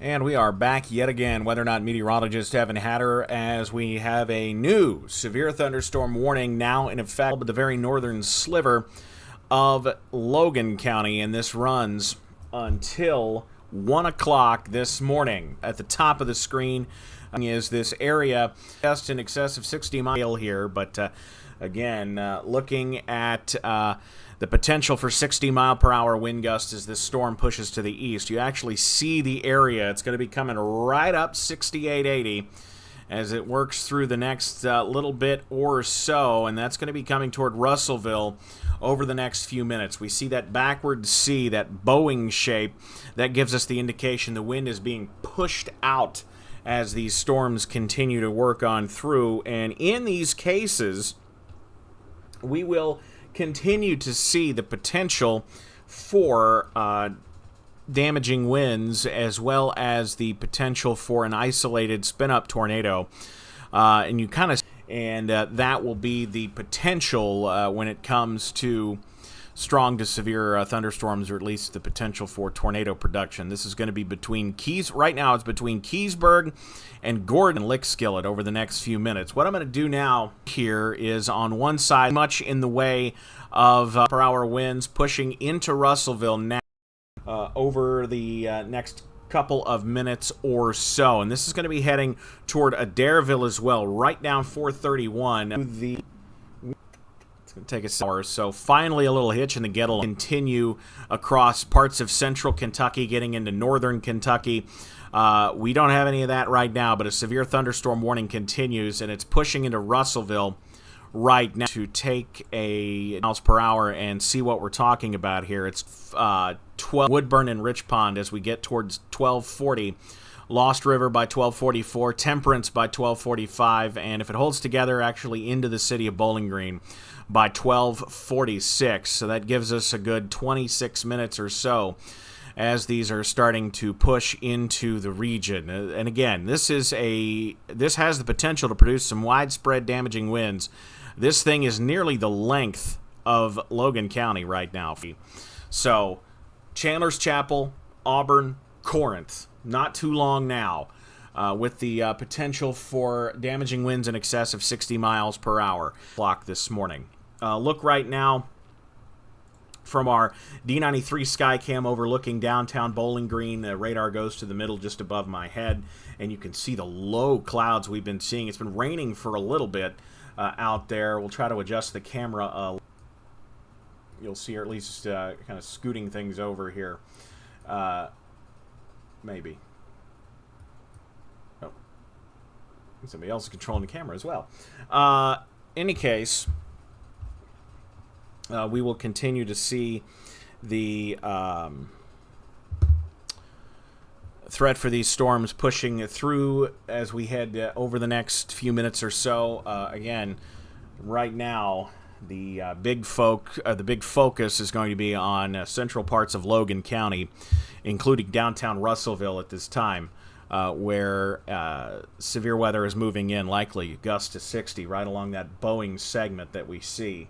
And we are back yet again, weather not meteorologist Evan Hatter, as we have a new severe thunderstorm warning now in effect at the very northern sliver of Logan County, and this runs until 1 o'clock this morning. At the top of the screen is this area just in excess of 60 miles here, but again, looking at the potential for 60-mile-per-hour wind gusts as this storm pushes to the east. You actually see the area. It's going to be coming right up 68-80 as it works through the next little bit or so, and that's going to be coming toward Russellville over the next few minutes. We see that backward C, that bowing shape. That gives us the indication the wind is being pushed out as these storms continue to work on through, and in these cases, we will continue to see the potential for damaging winds, as well as the potential for an isolated spin-up tornado, and that will be the potential when it comes to strong to severe thunderstorms, or at least the potential for tornado production. This is going to be between right now it's between Keysburg and Gordon Lickskillet over the next few minutes. What I'm going to do now here is on one side, much in the way of per hour winds pushing into Russellville now over the next couple of minutes or so. And this is going to be heading toward Adairville as well, right down 431. It's going to take us hours. So finally a little hitch in the gettle. Continue across parts of central Kentucky, getting into northern Kentucky. We don't have any of that right now, but a severe thunderstorm warning continues, and it's pushing into Russellville right now to take a miles per hour and see what we're talking about here. It's 12 Woodburn and Rich Pond as we get towards 1240. Lost River by 1244, Temperance by 1245, and if it holds together, actually into the city of Bowling Green by 1246. So that gives us a good 26 minutes or so as these are starting to push into the region. And again, this has the potential to produce some widespread damaging winds. This thing is nearly the length of Logan County right now. So Chandler's Chapel, Auburn, Corinth, not too long now, with the potential for damaging winds in excess of 60 miles per hour. Clock this morning. Look right now from our D93 Skycam overlooking downtown Bowling Green. The radar goes to the middle just above my head, and you can see the low clouds we've been seeing. It's been raining for a little bit out there. We'll try to adjust the camera. You'll see her at least kind of scooting things over here. Maybe. Oh. Somebody else is controlling the camera as well. Any case, we will continue to see the threat for these storms pushing through as we head over the next few minutes or so. Again, right now, the big focus is going to be on central parts of Logan County, including downtown Russellville at this time, where severe weather is moving in, likely gusts to 60, right along that bowing segment that we see.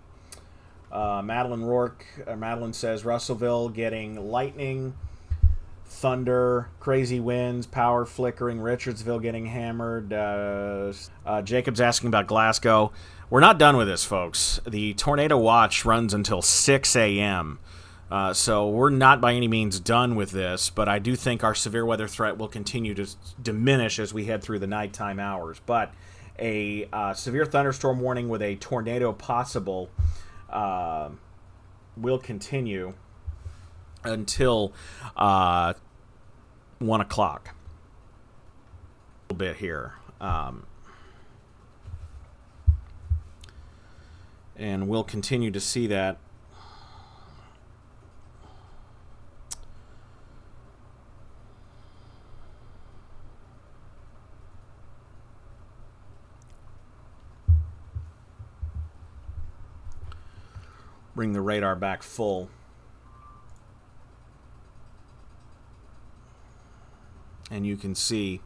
Madeline says Russellville getting lightning, thunder, crazy winds, power flickering. Richardsville getting hammered. Jacob's asking about Glasgow. We're not done with this, folks. The tornado watch runs until 6 a.m., so we're not by any means done with this, but I do think our severe weather threat will continue to diminish as we head through the nighttime hours. But a severe thunderstorm warning with a tornado possible will continue until 1 o'clock. A little bit here. And we'll continue to see that. Bring the radar back full. And you can see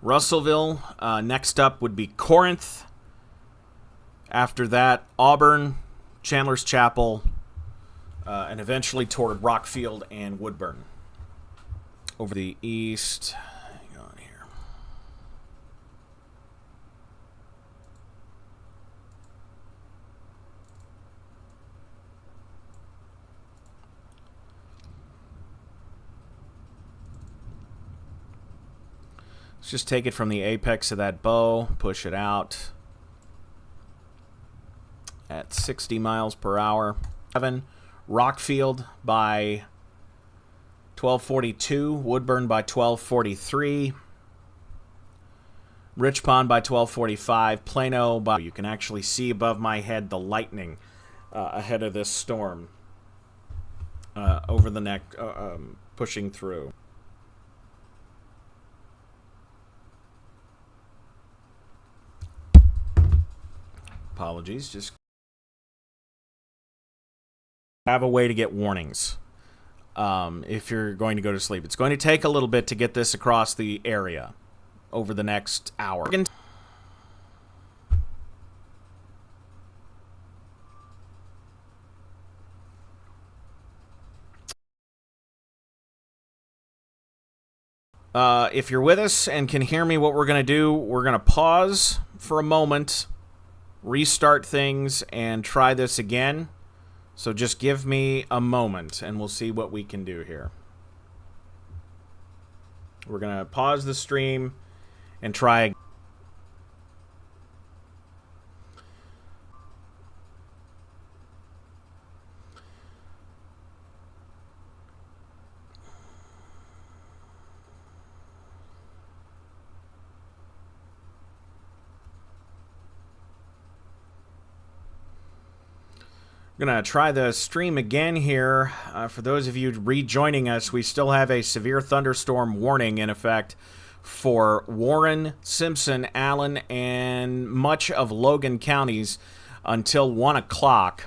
Russellville. Next up would be Corinth. After that, Auburn, Chandler's Chapel, and eventually toward Rockfield and Woodburn. over the east. Hang on here. Let's just take it from the apex of that bow, push it out at 60 miles per hour. Rockfield by 1242, Woodburn by 1243, Rich Pond by 1245, Plano by... You can actually see above my head the lightning ahead of this storm over the neck, pushing through. Apologies, just have a way to get warnings if you're going to go to sleep. It's going to take a little bit to get this across the area over the next hour. If you're with us and can hear me, what we're going to do, we're going to pause for a moment, restart things, and try this again. So just give me a moment, and we'll see what we can do here. We're going to pause the stream and try again. We're going to try the stream again here. For those of you rejoining us, we still have a severe thunderstorm warning in effect for Warren, Simpson, Allen, and much of Logan counties until 1 o'clock.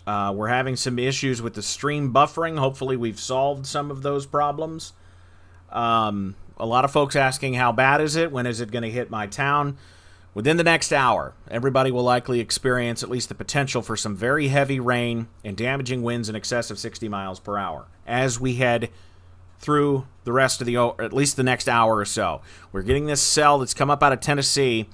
We're having some issues with the stream buffering. Hopefully we've solved some of those problems. A lot of folks asking how bad is it? When is it going to hit my town? Within the next hour, everybody will likely experience at least the potential for some very heavy rain and damaging winds in excess of 60 miles per hour as we head through the rest of the, or at least the next hour or so. We're getting this cell that's come up out of Tennessee,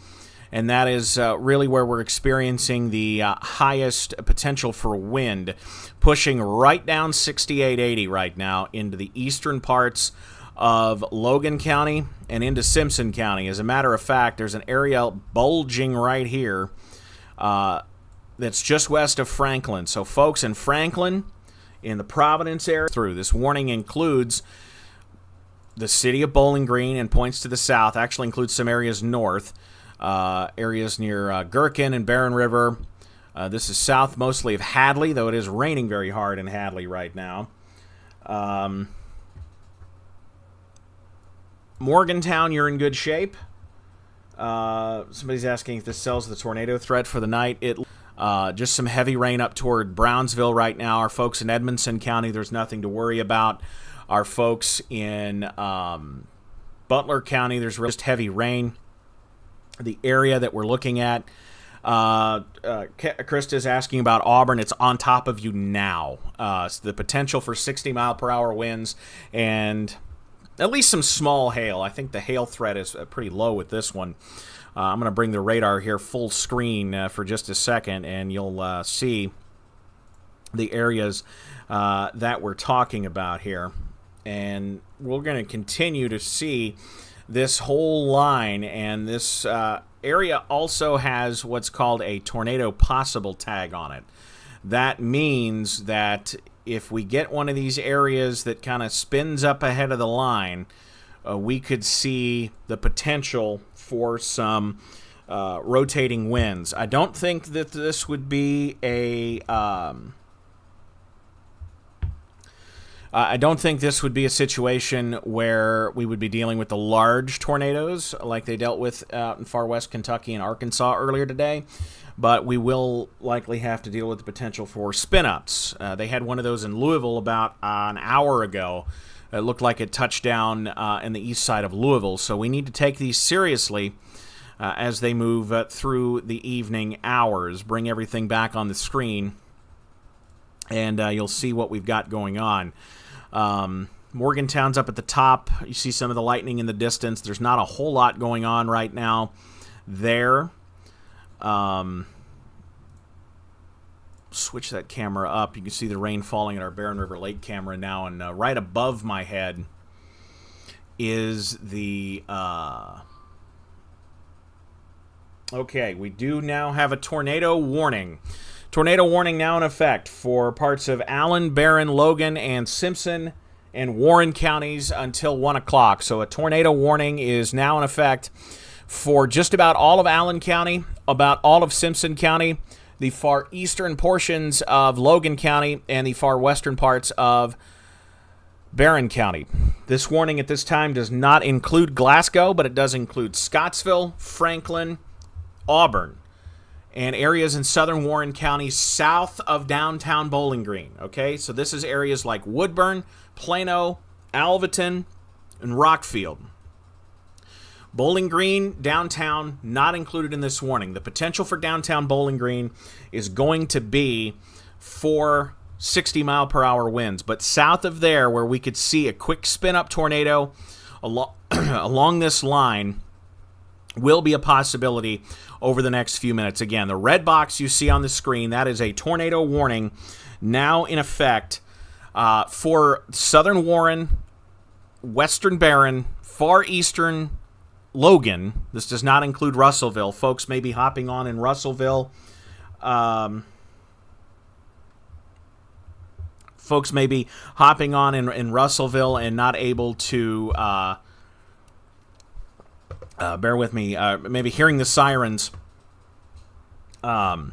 and that is really where we're experiencing the highest potential for wind, pushing right down 6880 right now into the eastern parts of Logan County and into Simpson County. As a matter of fact, there's an area bulging right here that's just west of Franklin. So folks in Franklin, in the Providence area, through this warning includes the city of Bowling Green and points to the south, actually includes some areas north, areas near Gherkin and Barron River. This is south mostly of Hadley, though it is raining very hard in Hadley right now. Morgantown, you're in good shape. Somebody's asking if this sells the tornado threat for the night. Just some heavy rain up toward Brownsville right now. Our folks in Edmonson County, there's nothing to worry about. Our folks in Butler County, there's just heavy rain. The area that we're looking at, Krista's asking about Auburn. It's on top of you now. So the potential for 60-mile-per-hour winds and at least some small hail. I think the hail threat is pretty low with this one. I'm going to bring the radar here full screen for just a second, and you'll see the areas that we're talking about here. And we're going to continue to see this whole line, and this area also has what's called a tornado possible tag on it. That means that if we get one of these areas that kind of spins up ahead of the line, we could see the potential for some rotating winds. I don't think that this would be a I don't think this would be a situation where we would be dealing with the large tornadoes like they dealt with out in far west Kentucky and Arkansas earlier today, but we will likely have to deal with the potential for spin-ups. They had one of those in Louisville about an hour ago. It looked like it touched down in the east side of Louisville, so we need to take these seriously as they move through the evening hours. Bring everything back on the screen, and you'll see what we've got going on. Morgantown's up at the top. You see some of the lightning in the distance. There's not a whole lot going on right now there. Switch that camera up. You can see the rain falling at our Barren River Lake camera now, and right above my head is the... Okay, we do now have a tornado warning. Tornado warning now in effect for parts of Allen, Barren, Logan, and Simpson and Warren counties until 1 o'clock. So a tornado warning is now in effect for just about all of Allen County, about all of Simpson County, the far eastern portions of Logan County, and the far western parts of Barren County. This warning at this time does not include Glasgow, but it does include Scottsville, Franklin, Auburn, and areas in southern Warren County south of downtown Bowling Green. Okay, so this is areas like Woodburn, Plano, Alvaton, and Rockfield. Bowling Green, downtown, not included in this warning. The potential for downtown Bowling Green is going to be for 60-mile-per-hour winds. But south of there, where we could see a quick spin-up tornado along this line, will be a possibility over the next few minutes. Again, the red box you see on the screen, that is a tornado warning now in effect for southern Warren, western Barren, far eastern Logan. This does not include Russellville. Folks may be hopping on in Russellville. Folks may be hopping on in Russellville and not able to... bear with me, maybe hearing the sirens. That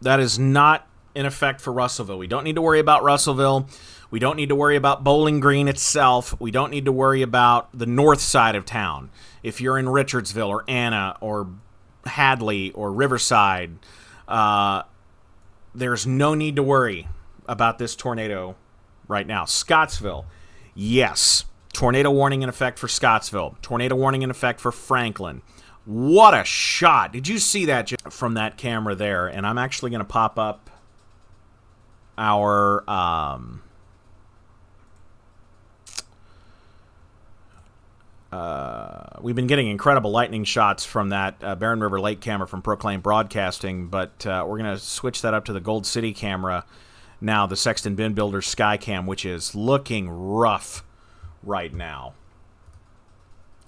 is not in effect for Russellville. We don't need to worry about Russellville. We don't need to worry about Bowling Green itself. We don't need to worry about the north side of town. If you're in Richardsville or Anna or Hadley or Riverside, there's no need to worry about this tornado right now. Scottsville, yes. Tornado warning in effect for Scottsville. Tornado warning in effect for Franklin. What a shot. Did you see that from that camera there? And I'm actually going to pop up our... we've been getting incredible lightning shots from that Barren River Lake camera from Proclaim Broadcasting, but we're going to switch that up to the Gold City camera now, the Sexton Bin Builder Skycam, which is looking rough right now.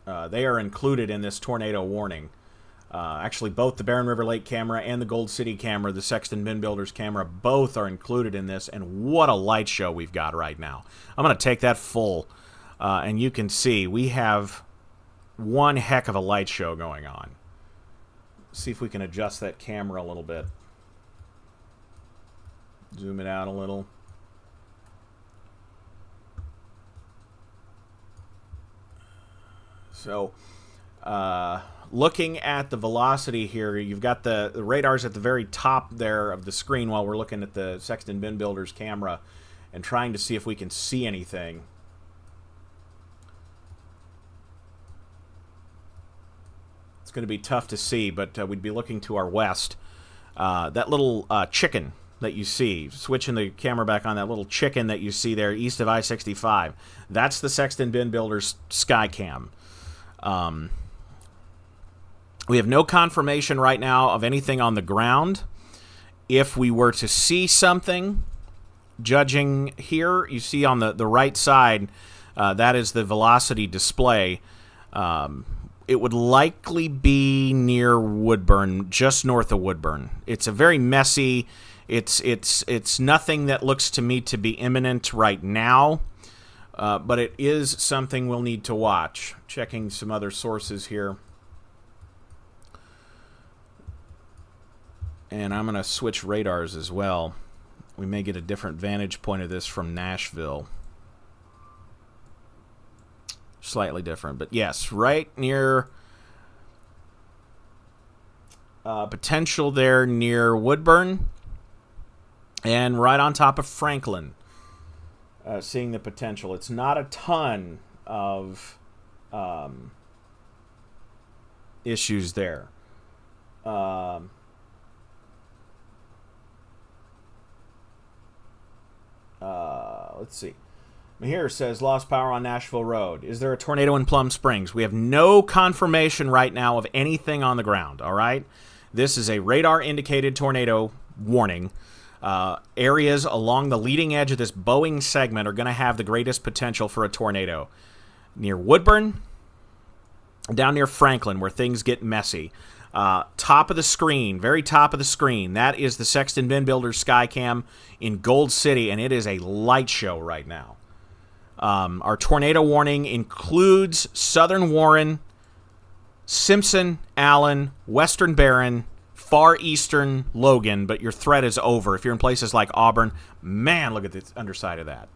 They are included in this tornado warning. Actually, both the Barren River Lake camera and the Gold City camera, the Sexton Bin Builders camera, both are included in this, and what a light show we've got right now. I'm going to take that full, and you can see we have one heck of a light show going on. See if we can adjust that camera a little bit. Zoom it out a little. So, looking at the velocity here, you've got the radars at the very top there of the screen while we're looking at the Sexton Bin Builders camera and trying to see if we can see anything. It's going to be tough to see, but we'd be looking to our west. That little chicken that you see, switching the camera back on, that little chicken that you see there east of I-65, that's the Sexton Bin Builders Skycam. We have no confirmation right now of anything on the ground. If we were to see something, judging here, you see on the right side, that is the velocity display. It would likely be near Woodburn, just north of Woodburn. It's a very messy, it's nothing that looks to me to be imminent right now. But it is something we'll need to watch. Checking some other sources here. And I'm going to switch radars as well. We may get a different vantage point of this from Nashville. Slightly different. But yes, right near... potential there near Woodburn. And right on top of Franklin. Seeing the potential. It's not a ton of issues there. Let's see. Here says lost power on Nashville Road. Is there a tornado in Plum Springs? We have no confirmation right now of anything on the ground, all right? This is a radar-indicated tornado warning. Areas along the leading edge of this Boeing segment are going to have the greatest potential for a tornado. Near Woodburn, down near Franklin, where things get messy. Top of the screen, very top of the screen, that is the Sexton Bin Builders Skycam in Gold City, and it is a light show right now. Our tornado warning includes Southern Warren, Simpson, Allen, Western Barron, far eastern Logan, but your threat is over. If you're in places like Auburn, man, look at the underside of that.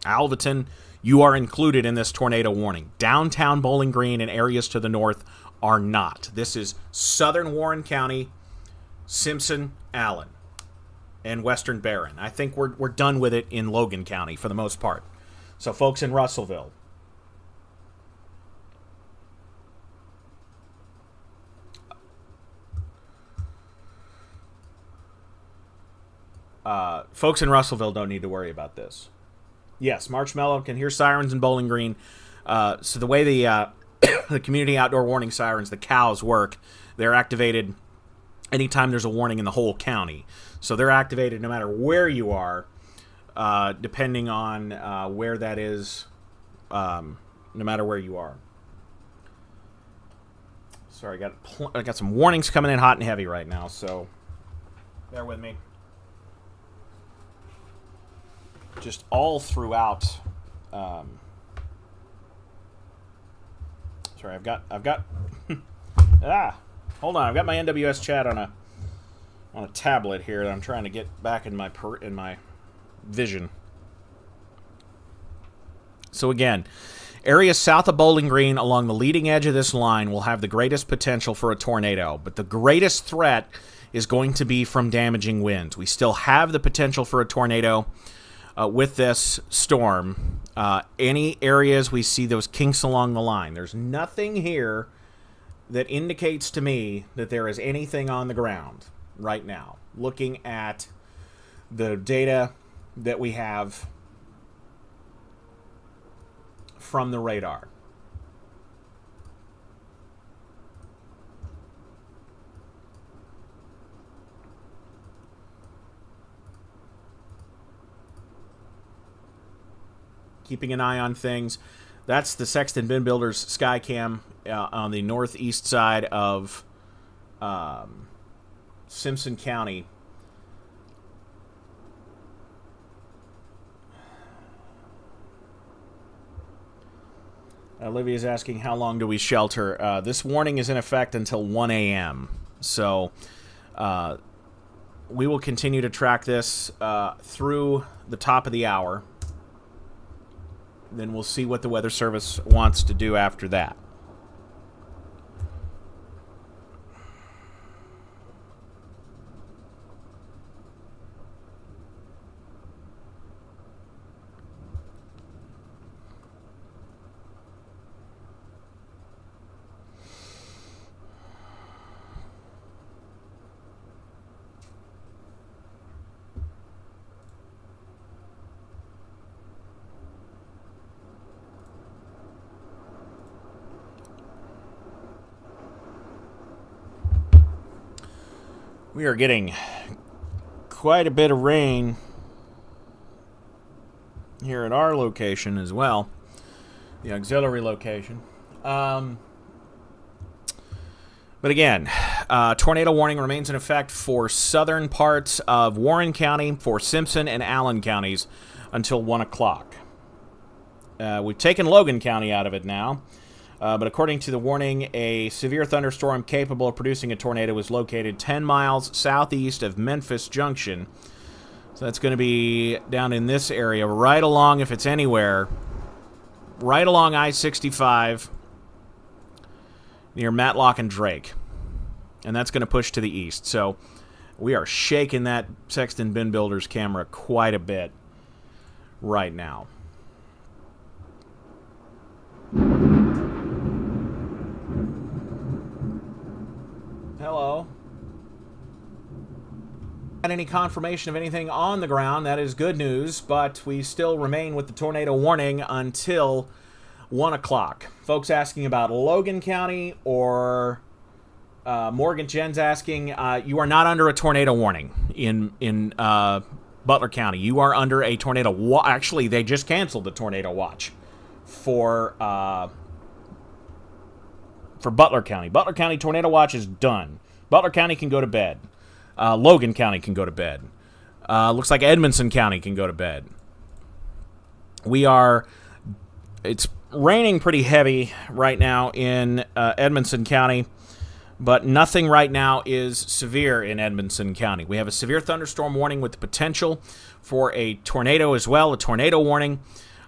Alvaton, you are included in this tornado warning. Downtown Bowling Green and areas to the north are not. This is Southern Warren County, Simpson, Allen, and Western Barron. I think we're done with it in Logan County for the most part. So folks in Russellville, don't need to worry about this. Yes, Marshmallow can hear sirens in Bowling Green. So the way the the community outdoor warning sirens, the cows, work, they're activated anytime there's a warning in the whole county. So they're activated no matter where you are, depending on where that is, no matter where you are. Sorry, I got some warnings coming in hot and heavy right now, so bear with me. Just all throughout. Sorry, I've got hold on. I've got my NWS chat on a tablet here that I'm trying to get back in my vision. So again, areas south of Bowling Green along the leading edge of this line will have the greatest potential for a tornado, but the greatest threat is going to be from damaging winds. We still have the potential for a tornado with this storm. Any areas we see those kinks along the line, there's nothing here that indicates to me that there is anything on the ground right now. Looking at the data that we have from the radar. Keeping an eye on things. That's the Sexton Bin Builders Skycam on the northeast side of Simpson County. Olivia's asking, how long do we shelter? This warning is in effect until 1 a.m. So we will continue to track this through the top of the hour. Then we'll see what the Weather Service wants to do after that. We are getting quite a bit of rain here at our location as well, the auxiliary location. But again, tornado warning remains in effect for southern parts of Warren County, for Simpson and Allen counties until 1 o'clock. We've taken Logan County out of it now. But according to the warning, a severe thunderstorm capable of producing a tornado was located 10 miles southeast of Memphis Junction. So that's going to be down in this area, right along, if it's anywhere, right along I-65 near Matlock and Drake. And that's going to push to the east. So we are shaking that Sexton Bin Builders camera quite a bit right now. Not any confirmation of anything on the ground. That is good news, but we still remain with the tornado warning until 1 o'clock. Folks asking about Logan County or Morgan Jen's asking, you are not under a tornado warning in Butler County. You are under a tornado actually, they just canceled the tornado watch for Butler County. Butler County tornado watch is done. Butler County can go to bed. Logan County can go to bed. Looks like Edmonson County can go to bed. It's raining pretty heavy right now in Edmonson County, but nothing right now is severe in Edmonson County. We have a severe thunderstorm warning with the potential for a tornado as well, a tornado warning.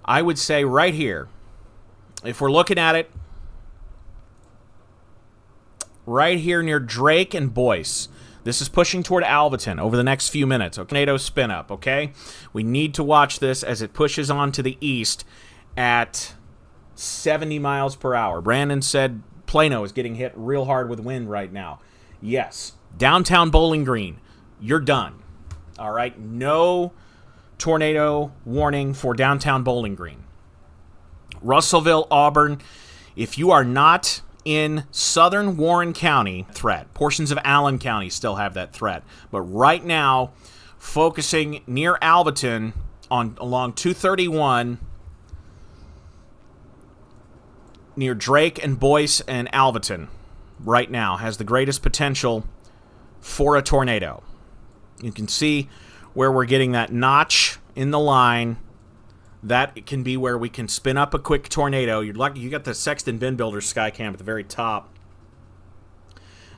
I would say right here, if we're looking at it, right here near Drake and Boyce. This is pushing toward Alvaton over the next few minutes. Okay? Tornado spin up, okay? We need to watch this as it pushes on to the east at 70 miles per hour. Brandon said Plano is getting hit real hard with wind right now. Yes. Downtown Bowling Green, you're done. All right? No tornado warning for downtown Bowling Green. Russellville, Auburn, if you are not in southern Warren County, threat. Portions of Allen County still have that threat. But right now, focusing near Alvaton along 231, near Drake and Boyce and Alvaton, right now, has the greatest potential for a tornado. You can see where we're getting that notch in the line. That can be where we can spin up a quick tornado. You're lucky you got the Sexton Bin Builder Skycam at the very top.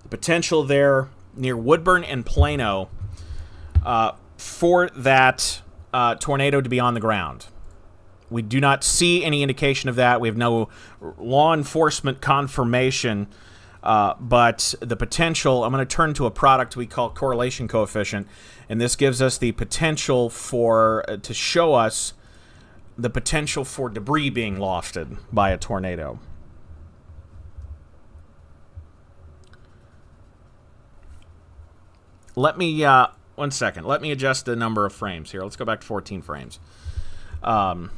The potential there near Woodburn and Plano for that tornado to be on the ground. We do not see any indication of that. We have no law enforcement confirmation, but the potential, I'm going to turn to a product we call correlation coefficient, and this gives us the potential to show us the potential for debris being lofted by a tornado. Let me, 1 second. Let me adjust the number of frames here. Let's go back to 14 frames. Right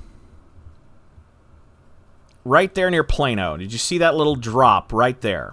there near Plano. Did you see that little drop right there?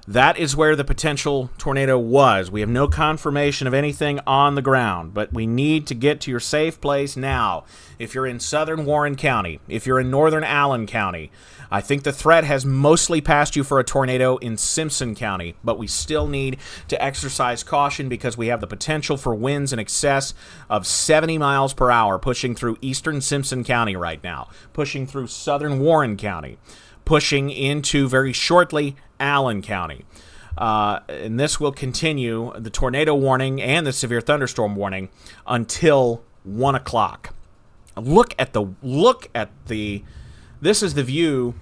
That is where the potential tornado was. We have no confirmation of anything on the ground, but we need to get to your safe place now. If you're in southern Warren County, if you're in northern Allen County, I think the threat has mostly passed you for a tornado in Simpson County, but we still need to exercise caution because we have the potential for winds in excess of 70 miles per hour pushing through eastern Simpson County right now, pushing through southern Warren County, pushing into, very shortly, Allen County. And this will continue, the tornado warning and the severe thunderstorm warning, until 1 o'clock. Look at the this is the view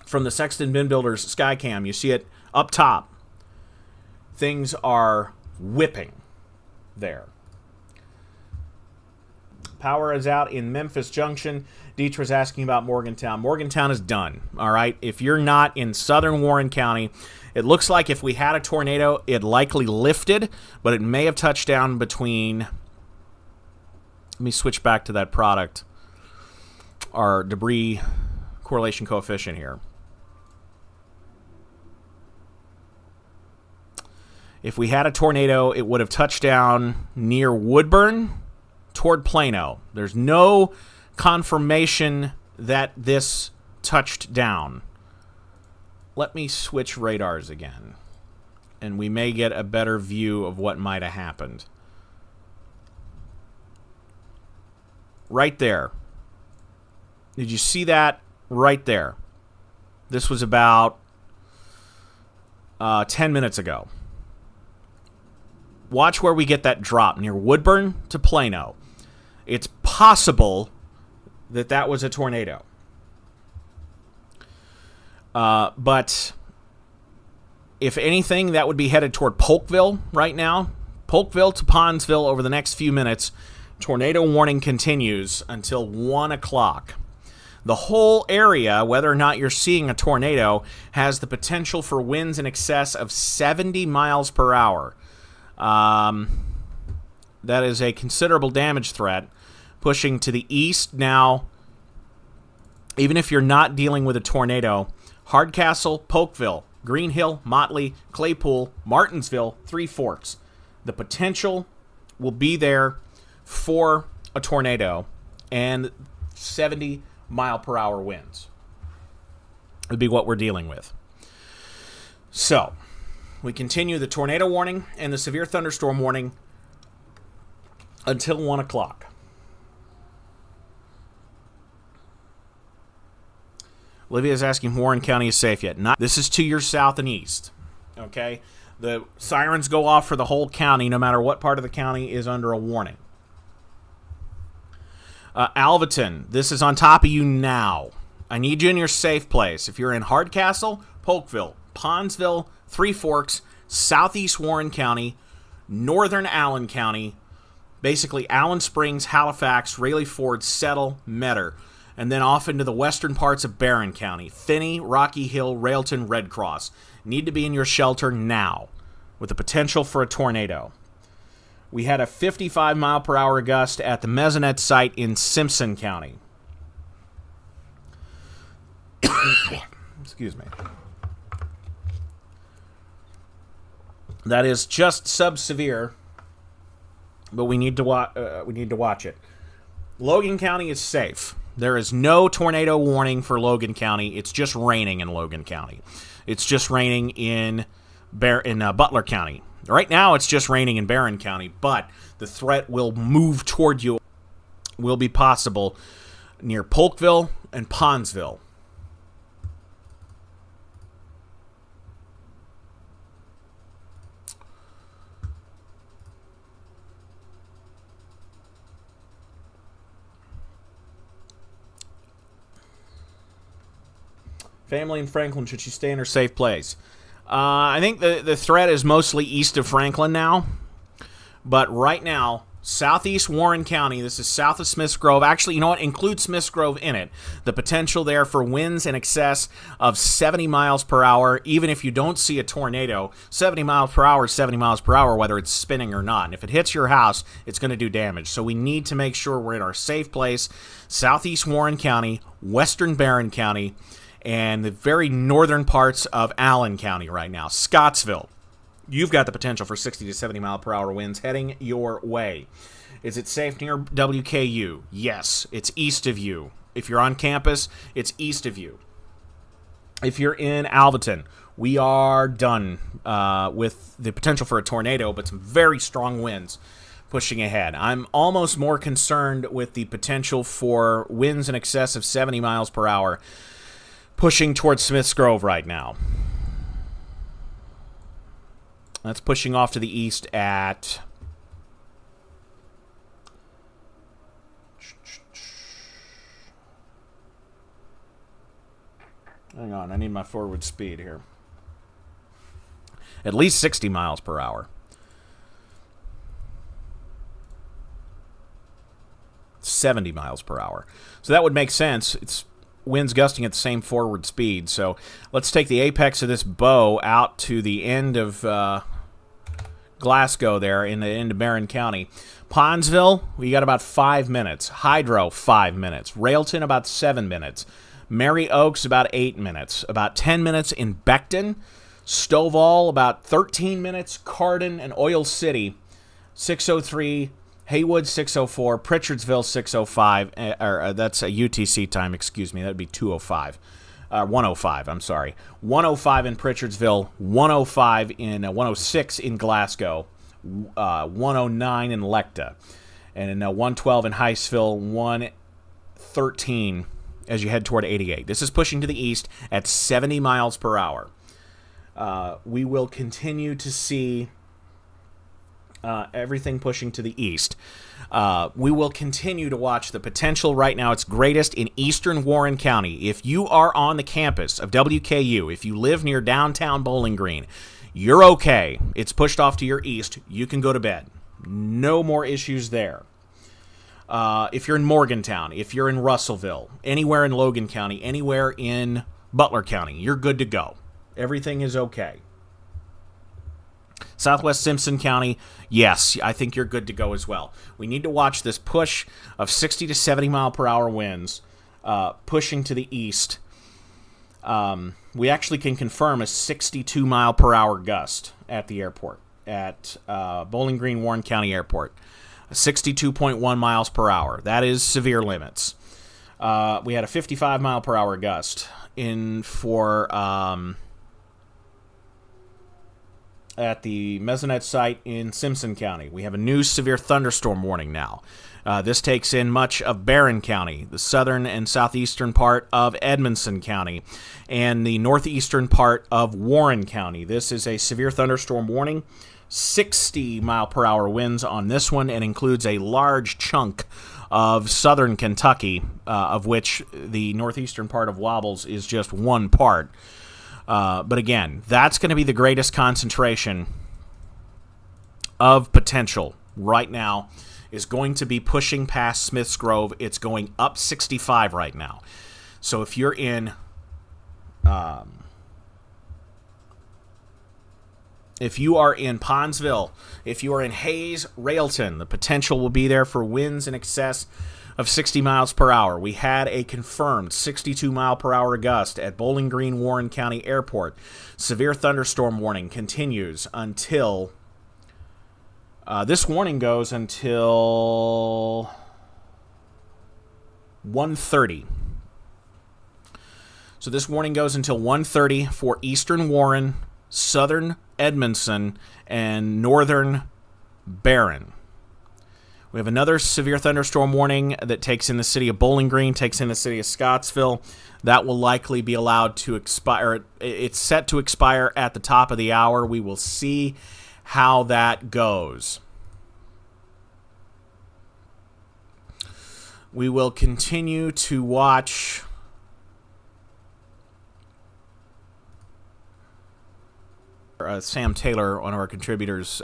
from the Sexton Bin Builders Skycam. You see it up top. Things are whipping there. Power is out in Memphis Junction. Dietrich's asking about Morgantown. Morgantown is done, all right? If you're not in southern Warren County, it looks like if we had a tornado, it likely lifted, but it may have touched down between... Let me switch back to that product. Our debris correlation coefficient here. If we had a tornado, it would have touched down near Woodburn toward Plano. There's no confirmation that this touched down. Let me switch radars again, and we may get a better view of what might have happened. Right there. Did you see that? Right there. This was about 10 minutes ago. Watch where we get that drop near Woodburn to Plano. It's possible that was a tornado. But if anything, that would be headed toward Polkville right now. Polkville to Pondsville over the next few minutes. Tornado warning continues until 1 o'clock. The whole area, whether or not you're seeing a tornado, has the potential for winds in excess of 70 miles per hour. That is a considerable damage threat. Pushing to the east now, even if you're not dealing with a tornado, Hardcastle, Polkville, Green Hill, Motley, Claypool, Martinsville, Three Forks. The potential will be there for a tornado and 70 mile per hour winds would be what we're dealing with. So, we continue the tornado warning and the severe thunderstorm warning until 1 o'clock. Olivia is asking if Warren County is safe yet. This is to your south and east. Okay? The sirens go off for the whole county, no matter what part of the county is under a warning. Alvaton, this is on top of you now. I need you in your safe place. If you're in Hardcastle, Polkville, Pondsville, Three Forks, southeast Warren County, northern Allen County, basically Allen Springs, Halifax, Raleigh Ford, Settle, Metter, and then off into the western parts of Barron County, Finney, Rocky Hill, Railton, Red Cross. Need to be in your shelter now with the potential for a tornado. We had a 55 mile per hour gust at the Mesonet site in Simpson County. Excuse me. That is just sub-severe, but we need to watch it. Logan County is safe. There is no tornado warning for Logan County. It's just raining in Logan County. It's just raining in Butler County. Right now, it's just raining in Barron County, but the threat will move toward you. Will be possible near Polkville and Pondsville. Family in Franklin, should she stay in her safe place? I think the threat is mostly east of Franklin now. But right now, southeast Warren County, this is south of Smiths Grove. Actually, you know what? Include Smiths Grove in it. The potential there for winds in excess of 70 miles per hour, even if you don't see a tornado. 70 miles per hour is 70 miles per hour, whether it's spinning or not. And if it hits your house, it's going to do damage. So we need to make sure we're in our safe place. Southeast Warren County, western Barron County, and the very northern parts of Allen County right now. Scottsville, you've got the potential for 60 to 70 mile per hour winds heading your way. Is it safe near WKU? Yes, it's east of you. If you're on campus, it's east of you. If you're in Alvaton, we are done with the potential for a tornado, but some very strong winds pushing ahead. I'm almost more concerned with the potential for winds in excess of 70 miles per hour pushing towards Smiths Grove right now. That's pushing off to the east at... Hang on, I need my forward speed here. At least 60 miles per hour. 70 miles per hour. So that would make sense. It's winds gusting at the same forward speed. So let's take the apex of this bow out to the end of Glasgow there in the end of Barron County. Pondsville, we got about 5 minutes. Hydro, 5 minutes. Railton, about 7 minutes. Mary Oaks, about 8 minutes. About 10 minutes in Beckton. Stovall, about 13 minutes. Cardin and Oil City, 6:03. Haywood, 6:04. Pritchardsville, 6:05. That's a UTC time, excuse me. That would be 2:05. 1:05, I'm sorry. 1:05 in Pritchardsville. 1:05 in 1:06 in Glasgow. 1:09 in Lecta. And in 1:12 in Heistville. 1:13 as you head toward 88. This is pushing to the east at 70 miles per hour. We will continue to see everything pushing to the east. We will continue to watch the potential. Right now, it's greatest in eastern Warren County. If you are on the campus of WKU, if you live near downtown Bowling Green, you're okay. It's pushed off to your east. You can go to bed. No more issues there. if you're in Morgantown, if you're in Russellville, anywhere in Logan County, anywhere in Butler County, you're good to go. Everything is okay. Southwest Simpson County, yes, I think you're good to go as well. We need to watch this push of 60 to 70 mile per hour winds pushing to the east. We actually can confirm a 62 mile per hour gust at the airport, at Bowling Green, Warren County Airport. 62.1 miles per hour. That is severe limits. We had a 55 mile per hour gust at the Mesonet site in Simpson County. We have a new severe thunderstorm warning now. This takes in much of Barron County, the southern and southeastern part of Edmonson County, and the northeastern part of Warren County. This is a severe thunderstorm warning. 60 mile per hour winds on this one, and includes a large chunk of southern Kentucky, of which the northeastern part of WABBLES is just one part. But again, that's going to be the greatest concentration of potential right now, is going to be pushing past Smiths Grove. It's going up 65 right now. So if you're in if you are in Ponsville, if you are in Hayes, Railton, the potential will be there for winds in excess of 60 miles per hour. We had a confirmed 62 mile per hour gust at Bowling Green, Warren County Airport. Severe thunderstorm warning continues until this warning goes until 1:30. So this warning goes until 1:30 for eastern Warren, southern Edmonson, and northern Barron. We have another severe thunderstorm warning that takes in the city of Bowling Green, takes in the city of Scottsville. That will likely be allowed to expire. It's set to expire at the top of the hour. We will see how that goes. We will continue to watch Sam Taylor, one of our contributors,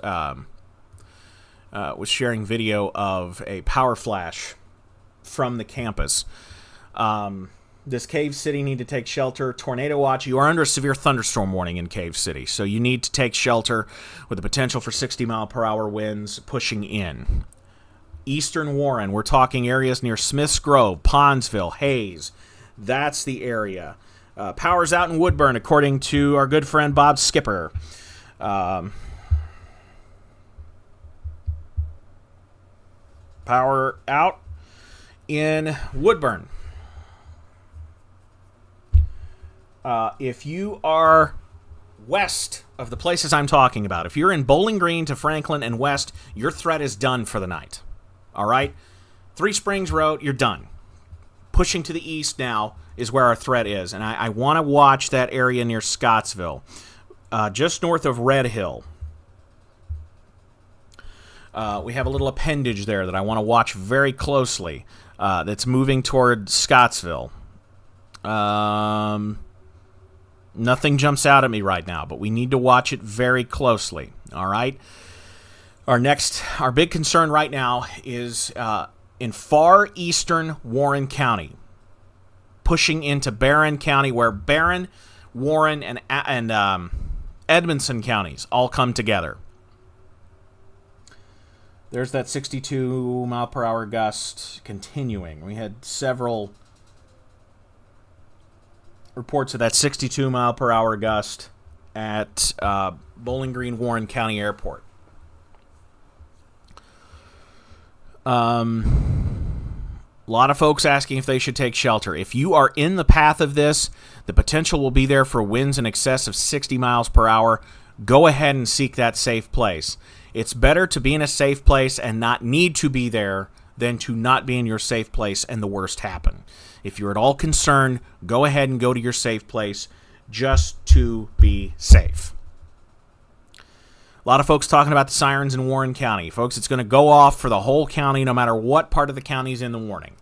was sharing video of a power flash from the campus. Does Cave City need to take shelter? Tornado watch. You are under a severe thunderstorm warning in Cave City, so you need to take shelter with the potential for 60 mile per hour winds pushing in. Eastern Warren, we're talking areas near Smiths Grove, Ponsville, Hayes. That's the area. Power's out in Woodburn, according to our good friend Bob Skipper. Power out in Woodburn. If you are west of the places I'm talking about, if you're in Bowling Green to Franklin and west, your threat is done for the night. All right? Three Springs Road, you're done. Pushing to the east now is where our threat is, and I want to watch that area near Scottsville, just north of Red Hill. We have a little appendage there that I want to watch very closely that's moving toward Scottsville. Nothing jumps out at me right now, but we need to watch it very closely. All right? Our big concern right now is in far eastern Warren County, pushing into Barron County, where Barron, Warren, and Edmonson counties all come together. There's that 62 mile per hour gust continuing. We had several reports of that 62 mile per hour gust at Bowling Green, Warren County Airport. A lot of folks asking if they should take shelter. If you are in the path of this, the potential will be there for winds in excess of 60 miles per hour. Go ahead and seek that safe place. It's better to be in a safe place and not need to be there than to not be in your safe place and the worst happen. If you're at all concerned, go ahead and go to your safe place just to be safe. A lot of folks talking about the sirens in Warren County. Folks, it's going to go off for the whole county no matter what part of the county is in the warning.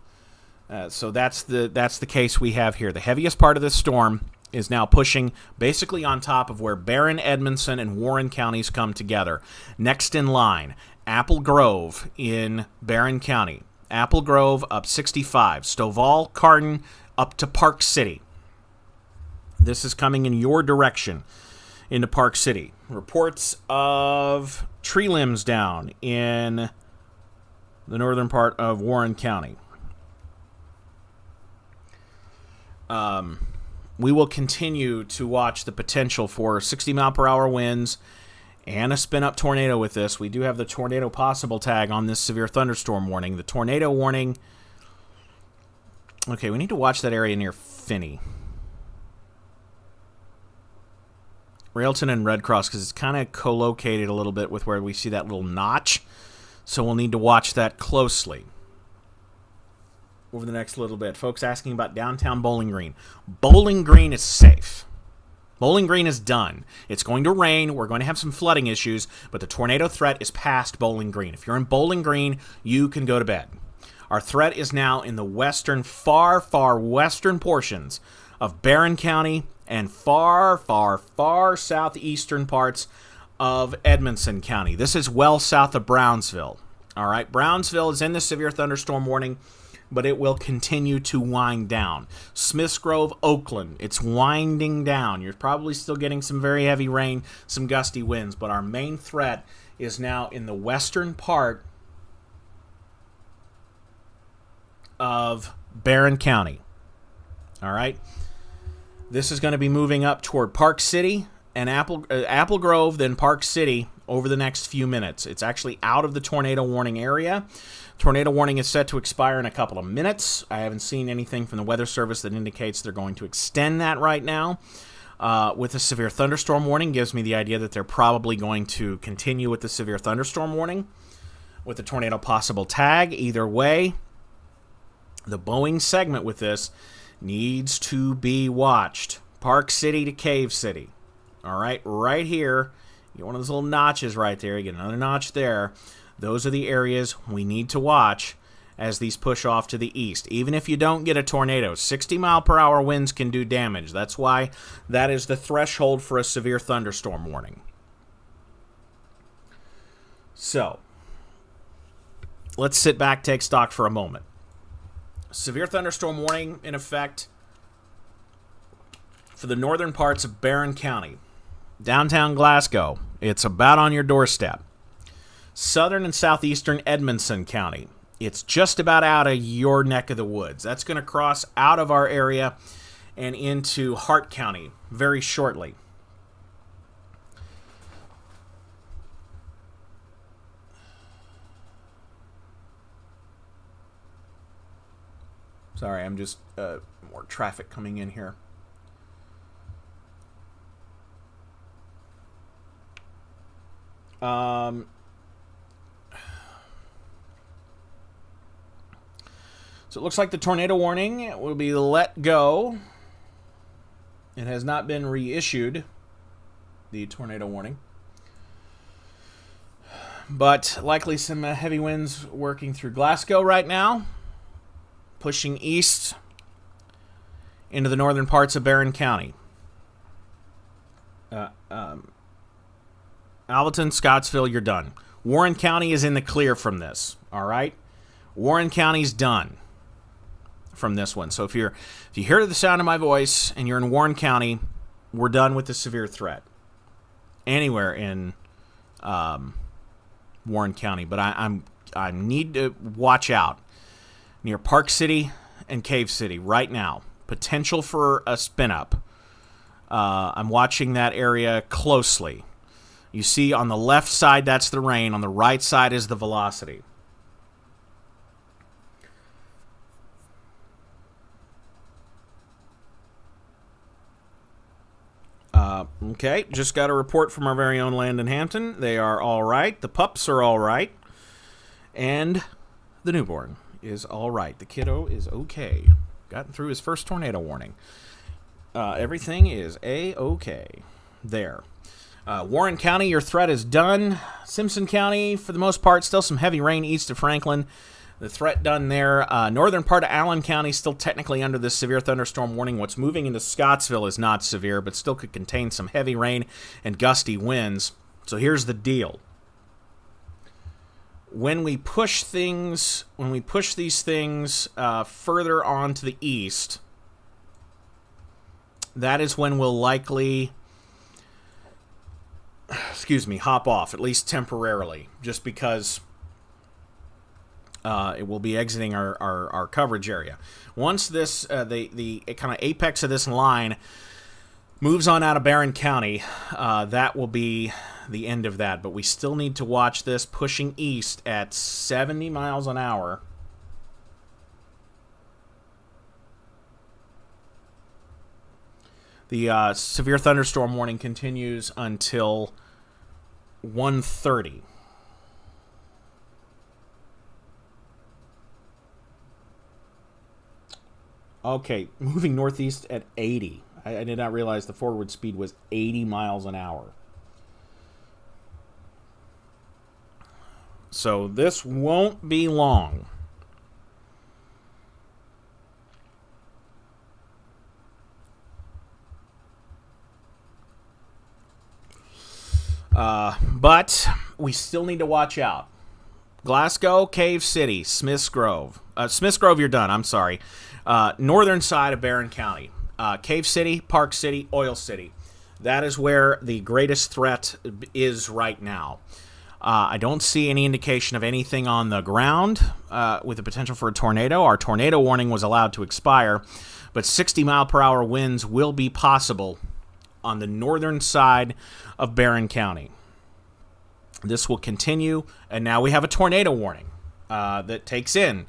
So that's the case we have here. The heaviest part of this storm is now pushing basically on top of where Barron, Edmonson, and Warren counties come together. Next in line, Apple Grove in Barron County. Apple Grove up 65. Stovall, Cardin up to Park City. This is coming in your direction into Park City. Reports of tree limbs down in the northern part of Warren County. We will continue to watch the potential for 60-mile-per-hour winds and a spin-up tornado with this. We do have the tornado possible tag on this severe thunderstorm warning. The tornado warning... Okay, we need to watch that area near Finney. Railton and Red Cross, because it's kind of co-located a little bit with where we see that little notch. So we'll need to watch that closely over the next little bit. Folks asking about downtown Bowling Green. Bowling Green is safe. Bowling Green is done. It's going to rain. We're going to have some flooding issues, but the tornado threat is past Bowling Green. If you're in Bowling Green, you can go to bed. Our threat is now in the western, far, far western portions of Barron County and far, far, far southeastern parts of Edmonson County. This is well south of Brownsville. All right, Brownsville is in the severe thunderstorm warning, but it will continue to wind down. Smiths Grove, Oakland, it's winding down. You're probably still getting some very heavy rain, some gusty winds, but our main threat is now in the western part of Barron County. All right? This is going to be moving up toward Park City and Apple Grove, then Park City over the next few minutes. It's actually out of the tornado warning area. Tornado warning is set to expire in a couple of minutes. I haven't seen anything from the Weather Service that indicates they're going to extend that right now. With a severe thunderstorm warning gives me the idea that they're probably going to continue with the severe thunderstorm warning with the tornado possible tag. Either way, the Boeing segment with this needs to be watched. Park City to Cave City. All right, right here. You get one of those little notches right there. You get another notch there. Those are the areas we need to watch as these push off to the east. Even if you don't get a tornado, 60-mile-per-hour winds can do damage. That's why that is the threshold for a severe thunderstorm warning. So, let's sit back, take stock for a moment. Severe thunderstorm warning in effect for the northern parts of Barron County. Downtown Glasgow, it's about on your doorstep. Southern and southeastern Edmonson County, it's just about out of your neck of the woods. That's going to cross out of our area and into Hart County very shortly. Sorry, I'm just more traffic coming in here. So it looks like the tornado warning will be let go. It has not been reissued, the tornado warning. But likely some heavy winds working through Glasgow right now, pushing east into the northern parts of Barron County. Alvaton, Scottsville, you're done. Warren County is in the clear from this, all right? Warren County's done from this one. So if you hear the sound of my voice and you're in Warren County, we're done with the severe threat anywhere in Warren County. But I need to watch out near Park City and Cave City right now. Potential for a spin up. I'm watching that area closely. You see on the left side, that's the rain. On the right side is the velocity. Okay, just got a report from our very own Landon Hampton. They are all right. The pups are all right. And the newborn is all right. The kiddo is okay. Gotten through his first tornado warning. Everything is A-okay there. Warren County, your threat is done. Simpson County, for the most part, still some heavy rain east of Franklin. The threat done there. Northern part of Allen County still technically under this severe thunderstorm warning. What's moving into Scottsville is not severe, but still could contain some heavy rain and gusty winds. So here's the deal. when we push these things further on to the east, that is when we'll likely, hop off, at least temporarily, just because it will be exiting our coverage area. Once this, the kind of apex of this line moves on out of Barron County, that will be the end of that. But we still need to watch this pushing east at 70 miles an hour. The severe thunderstorm warning continues until 1:30. Okay, moving northeast at 80. I did not realize the forward speed was 80 miles an hour. So this won't be long. But we still need to watch out. Glasgow, Cave City, Smiths Grove. Smiths Grove, you're done. I'm sorry. Northern side of Barron County. Cave City, Park City, Oil City. That is where the greatest threat is right now. I don't see any indication of anything on the ground with the potential for a tornado. Our tornado warning was allowed to expire, but 60-mile-per-hour winds will be possible on the northern side of Barron County. This will continue, and now we have a tornado warning that takes in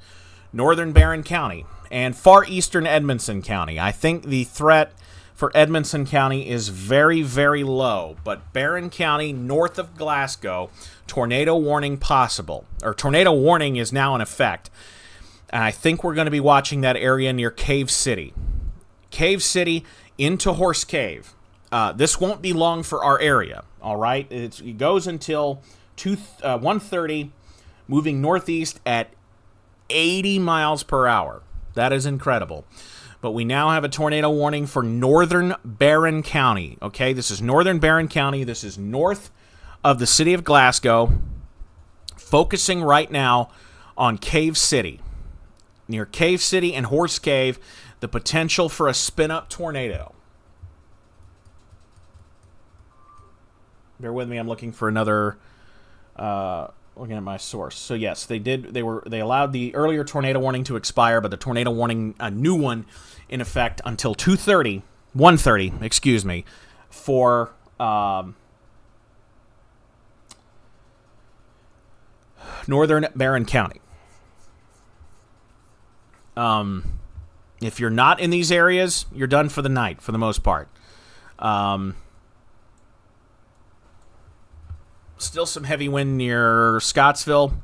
northern Barron County and far eastern Edmonson County. I think the threat for Edmonson County is very, very low, but Barron County, north of Glasgow, tornado warning possible, or tornado warning is now in effect. And I think we're going to be watching that area near Cave City. Cave City into Horse Cave. This won't be long for our area, all right? It goes until 1:30, moving northeast at 80 miles per hour. That is incredible. But we now have a tornado warning for northern Barron County, okay? This is northern Barron County. This is north of the city of Glasgow, focusing right now on Cave City. Near Cave City and Horse Cave, the potential for a spin-up tornado. Bear with me, I'm looking for another, looking at my source. So yes, they allowed the earlier tornado warning to expire, but the tornado warning, a new one, in effect until 1:30, excuse me, for northern Barron County. If you're not in these areas, you're done for the night, for the most part. Still some heavy wind near Scottsville,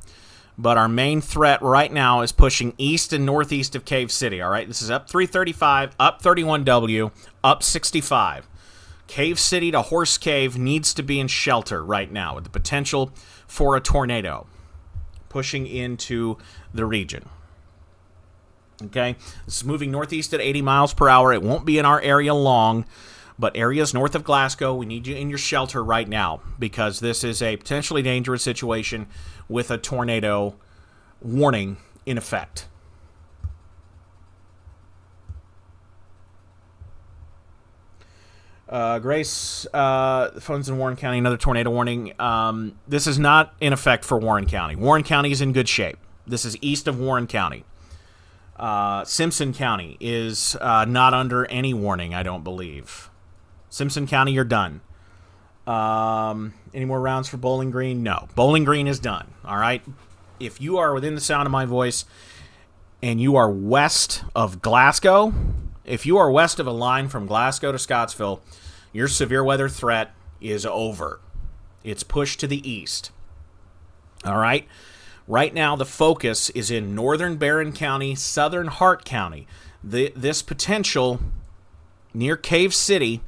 but our main threat right now is pushing east and northeast of Cave City, all right? This is up 335, up 31W, up 65. Cave City to Horse Cave needs to be in shelter right now with the potential for a tornado pushing into the region. Okay? This is moving northeast at 80 miles per hour. It won't be in our area long. But areas north of Glasgow, we need you in your shelter right now because this is a potentially dangerous situation with a tornado warning in effect. Grace, phones in Warren County, another tornado warning. This is not in effect for Warren County. Warren County is in good shape. This is east of Warren County. Simpson County is not under any warning, I don't believe. Simpson County, you're done. Any more rounds for Bowling Green? No. Bowling Green is done, all right? If you are within the sound of my voice and you are west of Glasgow, if you are west of a line from Glasgow to Scottsville, your severe weather threat is over. It's pushed to the east, all right? Right now, the focus is in northern Barron County, southern Hart County. This potential near Cave City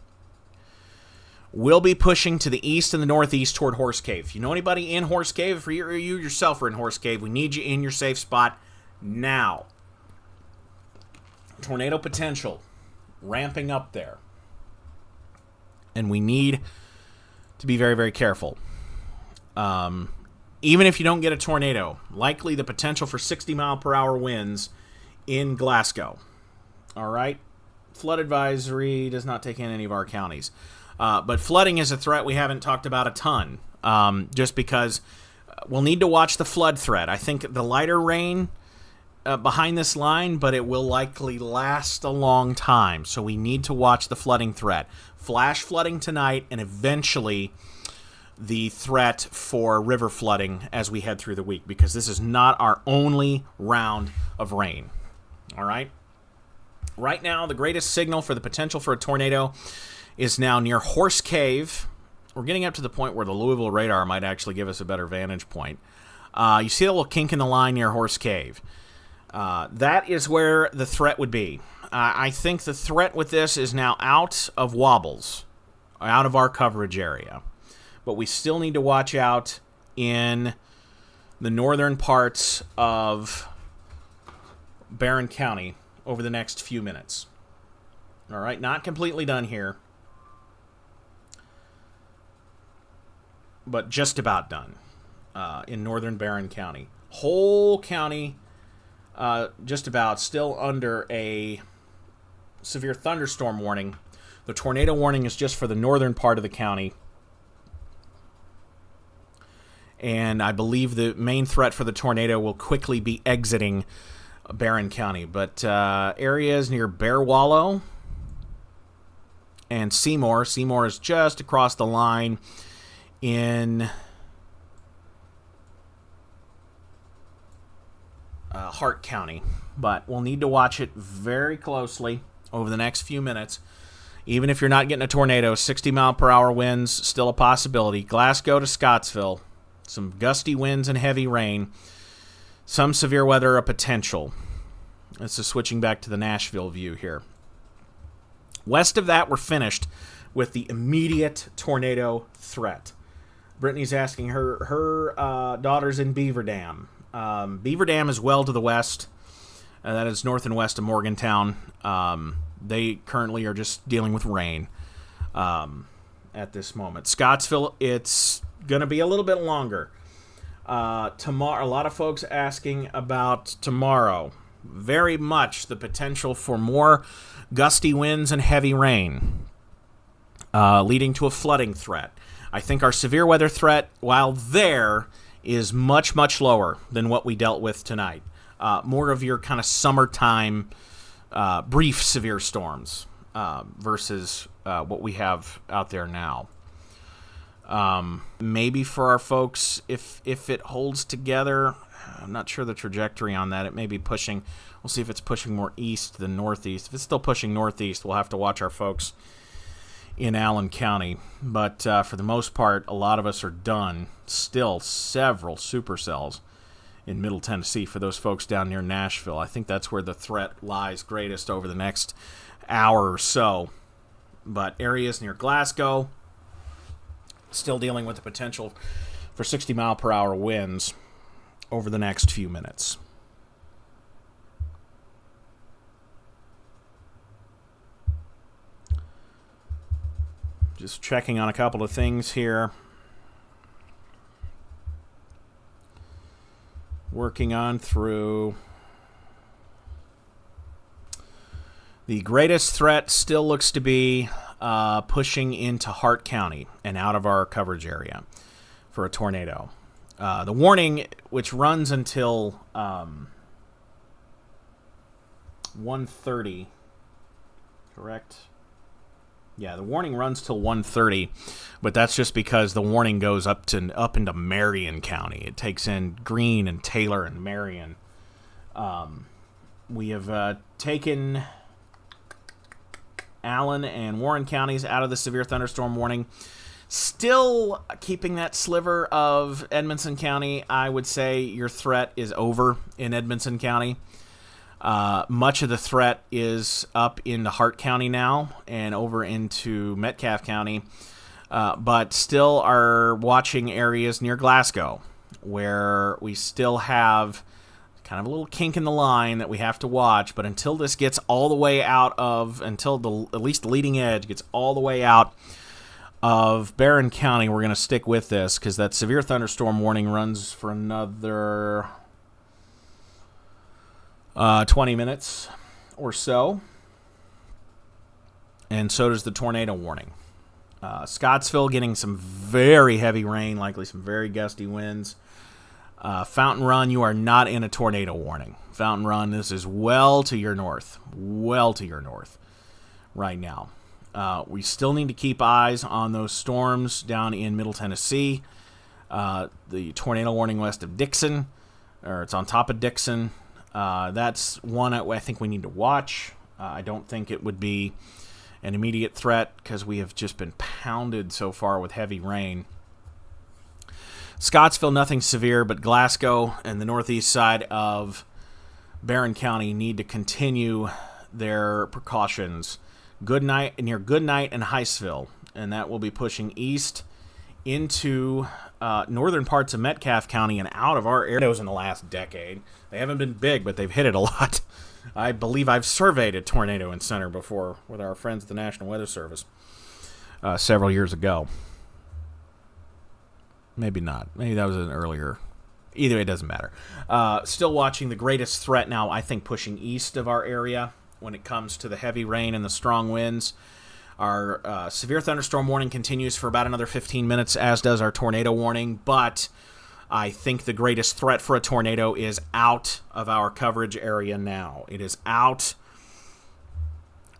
will be pushing to the east and the northeast toward Horse Cave. If you know anybody in Horse Cave, if you yourself are in Horse Cave, we need you in your safe spot now. Tornado potential ramping up there. And we need to be very, very careful. even if you don't get a tornado, likely the potential for 60-mile-per-hour winds in Glasgow. All right? Flood advisory does not take in any of our counties. But flooding is a threat we haven't talked about a ton, just because we'll need to watch the flood threat. I think the lighter rain behind this line, but it will likely last a long time. So we need to watch the flooding threat. Flash flooding tonight, and eventually the threat for river flooding as we head through the week, because this is not our only round of rain. All right? Right now, the greatest signal for the potential for a tornado is now near Horse Cave. We're getting up to the point where the Louisville radar might actually give us a better vantage point. You see a little kink in the line near Horse Cave. That is where the threat would be. I think the threat with this is now out of WABBLES, out of our coverage area. But we still need to watch out in the northern parts of Barron County over the next few minutes. All right, not completely done here, but just about done in northern Barron County. Whole county just about still under a severe thunderstorm warning. The tornado warning is just for the northern part of the county. And I believe the main threat for the tornado will quickly be exiting Barron County. But areas near Bear Wallow and Seymour. Seymour is just across the line in Hart County. But we'll need to watch it very closely over the next few minutes. Even if you're not getting a tornado, 60-mile-per-hour winds still a possibility. Glasgow to Scottsville. Some gusty winds and heavy rain. Some severe weather a potential. This is switching back to the Nashville view here. West of that, we're finished with the immediate tornado threat. Brittany's asking her daughter's in Beaver Dam. Beaver Dam is well to the west. That is north and west of Morgantown. They currently are just dealing with rain at this moment. Scottsville, it's going to be a little bit longer. Tomorrow, a lot of folks asking about tomorrow. Very much the potential for more gusty winds and heavy rain, leading to a flooding threat. I think our severe weather threat, while there, is much, much lower than what we dealt with tonight. More of your kind of summertime brief severe storms versus what we have out there now. Maybe for our folks, if it holds together, I'm not sure the trajectory on that. It may be pushing. We'll see if it's pushing more east than northeast. If it's still pushing northeast, we'll have to watch our folks in Allen County. But for the most part, a lot of us are done. Still several supercells in Middle Tennessee for those folks down near Nashville. I think that's where the threat lies greatest over the next hour or so. But areas near Glasgow, still dealing with the potential for 60-mile-per-hour winds over the next few minutes. Just checking on a couple of things here. Working on through. The greatest threat still looks to be pushing into Hart County and out of our coverage area for a tornado. The warning, which runs until 1:30, correct? Yeah, the warning runs till 1:30, but that's just because the warning goes up into Marion County. It takes in Greene and Taylor and Marion. We have taken Allen and Warren counties out of the severe thunderstorm warning. Still keeping that sliver of Edmonson County. I would say your threat is over in Edmonson County. Much of the threat is up into Hart County now and over into Metcalfe County, but still are watching areas near Glasgow where we still have kind of a little kink in the line that we have to watch. But until this gets all the way out of, until at least the leading edge gets all the way out of Barron County, we're going to stick with this because that severe thunderstorm warning runs for another 20 minutes or so. And so does the tornado warning. Scottsville getting some very heavy rain, likely some very gusty winds. Fountain Run, you are not in a tornado warning. Fountain Run, this is well to your north right now. We still need to keep eyes on those storms down in Middle Tennessee. The tornado warning west of Dixon, or it's on top of Dixon. That's one I think we need to watch. I don't think it would be an immediate threat because we have just been pounded so far with heavy rain. Scottsville, nothing severe, but Glasgow and the northeast side of Barron County need to continue their precautions. Near Goodnight and Heistville, and that will be pushing east into northern parts of Metcalfe County and out of our areas in the last decade. They haven't been big, but they've hit it a lot. I believe I've surveyed a tornado in center before with our friends at the National Weather Service several years ago. Maybe not. Maybe that was an earlier. Either way, it doesn't matter. Still watching the greatest threat now, I think, pushing east of our area when it comes to the heavy rain and the strong winds. Our severe thunderstorm warning continues for about another 15 minutes, as does our tornado warning, but I think the greatest threat for a tornado is out of our coverage area now. It is out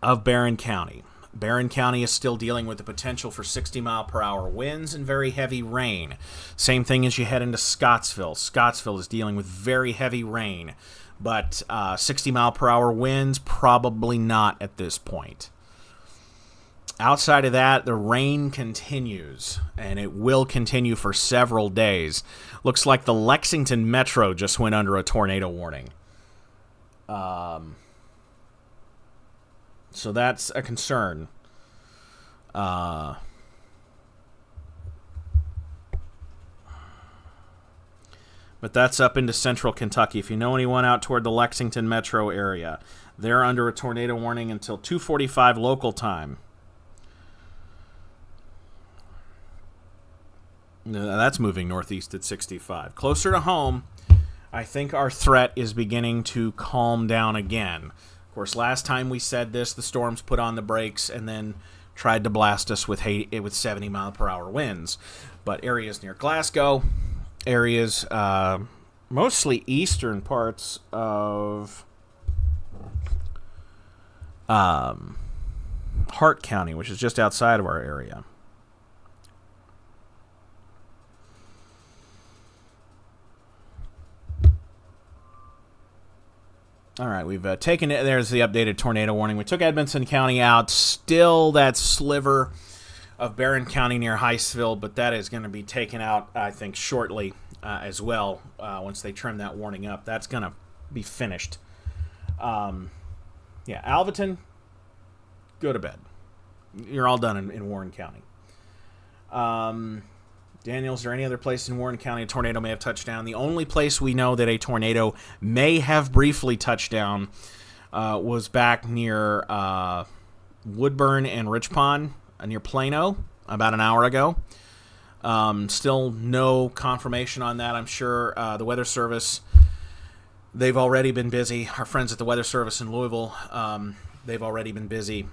of Barron County. Barron County is still dealing with the potential for 60-mile-per-hour winds and very heavy rain. Same thing as you head into Scottsville. Scottsville is dealing with very heavy rain, but 60-mile-per-hour winds, probably not at this point. Outside of that, the rain continues, and it will continue for several days. Looks like the Lexington Metro just went under a tornado warning. So that's a concern. But that's up into central Kentucky. If you know anyone out toward the Lexington metro area, they're under a tornado warning until 2:45 local time. That's moving northeast at 65. Closer to home, I think our threat is beginning to calm down again. Of course, last time we said this, the storms put on the brakes and then tried to blast us with 70-mile-per-hour winds. But areas near Glasgow, areas mostly eastern parts of Hart County, which is just outside of our area. All right, we've taken it. There's the updated tornado warning. We took Edmonson County out. Still that sliver of Barron County near Heistville, but that is going to be taken out, I think, shortly as well. Once they trim that warning up, that's going to be finished. Yeah, Alvaton, go to bed. You're all done in Warren County. Daniel, is there any other place in Warren County a tornado may have touched down? The only place we know that a tornado may have briefly touched down was back near Woodburn and Rich Pond, near Plano, about an hour ago. Still no confirmation on that. I'm sure the Weather Service, they've already been busy. Our friends at the Weather Service in Louisville, they've already been busy.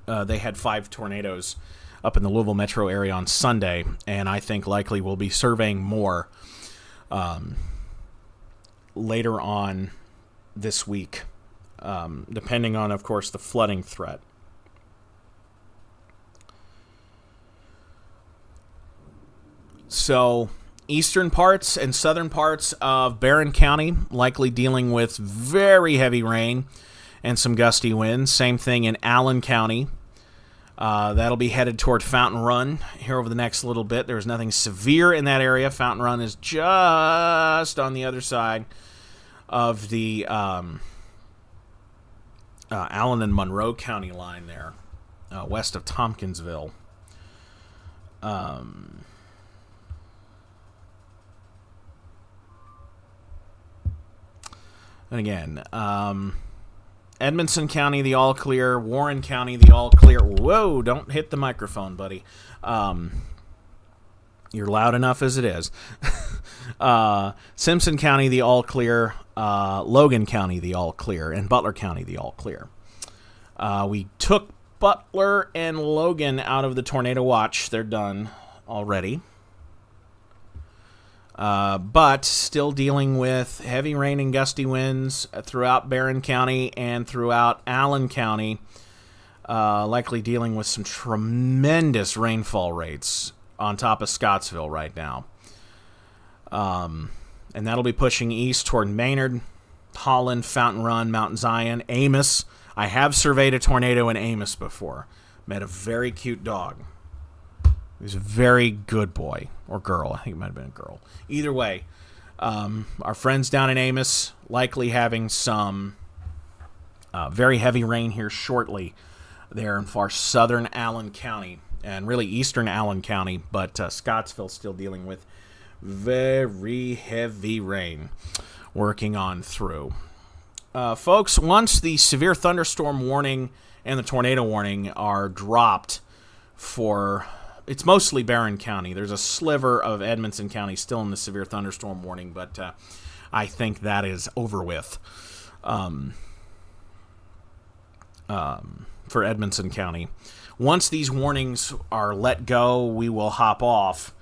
They had 5 tornadoes up in the Louisville metro area on Sunday, and I think likely we'll be surveying more later on this week, depending on, of course, the flooding threat. So eastern parts and southern parts of Barron County likely dealing with very heavy rain and some gusty winds. Same thing in Allen County. That'll be headed toward Fountain Run here over the next little bit. There's nothing severe in that area. Fountain Run is just on the other side of the Allen and Monroe County line there, west of Tompkinsville. And again, Edmonson County, the all clear. Warren County, the all clear. Whoa, don't hit the microphone, buddy. You're loud enough as it is. Simpson County, the all clear. Logan County, the all clear. And Butler County, the all clear. We took Butler and Logan out of the tornado watch. They're done already. But still dealing with heavy rain and gusty winds throughout Barron County and throughout Allen County. Likely dealing with some tremendous rainfall rates on top of Scottsville right now. And that'll be pushing east toward Maynard, Holland, Fountain Run, Mountain Zion, Amos. I have surveyed a tornado in Amos before. Met a very cute dog. He was a very good boy or girl. I think it might have been a girl. Either way, our friends down in Amos likely having some very heavy rain here shortly there in far southern Allen County and really eastern Allen County, but Scottsville still dealing with very heavy rain working on through. Folks, once the severe thunderstorm warning and the tornado warning are dropped for... It's mostly Barron County. There's a sliver of Edmonson County still in the severe thunderstorm warning, but I think that is over with for Edmonson County. Once these warnings are let go, we will hop off.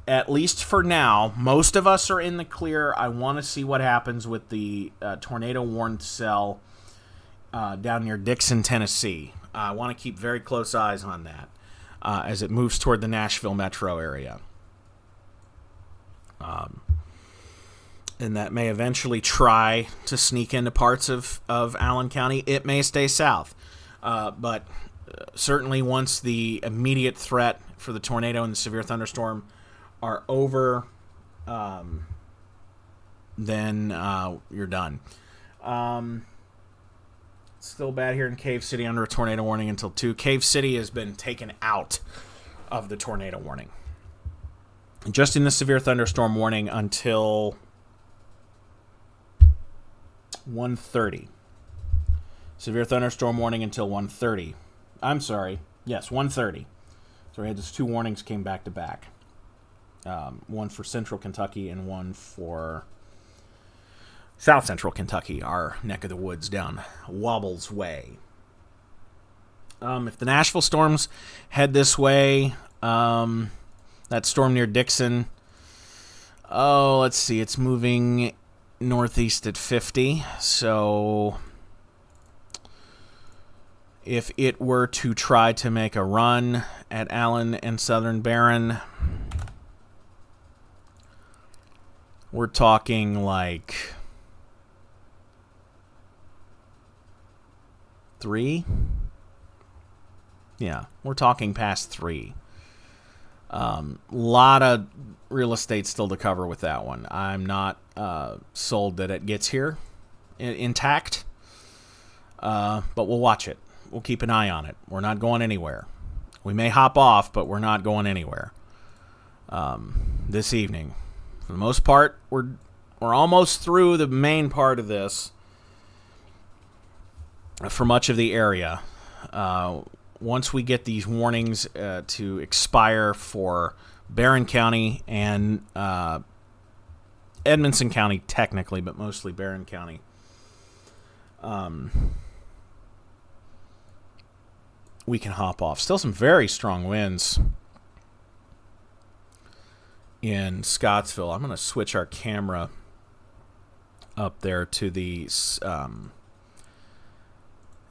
At least for now, most of us are in the clear. I want to see what happens with the tornado-warned cell down near Dixon, Tennessee. I want to keep very close eyes on that. As it moves toward the Nashville metro area. And that may eventually try to sneak into parts of Allen County. It may stay south. But certainly once the immediate threat for the tornado and the severe thunderstorm are over, then you're done. Still bad here in Cave City under a tornado warning until 2. Cave City has been taken out of the tornado warning. Just in the severe thunderstorm warning until 1:30. Severe thunderstorm warning until 1:30. I'm sorry. Yes, 1:30. So we had just 2 warnings came back to back. One for Central Kentucky and one for South Central Kentucky, our neck of the woods down Wobbles way. If the Nashville storms head this way, that storm near Dixon, let's see, it's moving northeast at 50. So if it were to try to make a run at Allen and Southern Barron, we're talking like 3? Yeah, we're talking past 3. Lot of real estate still to cover with that one. I'm not sold that it gets here intact, but we'll watch it. We'll keep an eye on it. We're not going anywhere. We may hop off, but we're not going anywhere this evening. For the most part, we're almost through the main part of this. For much of the area. Once we get these warnings to expire for Barron County and Edmonson County, technically, but mostly Barron County, we can hop off. Still some very strong winds in Scottsville. I'm going to switch our camera up there to the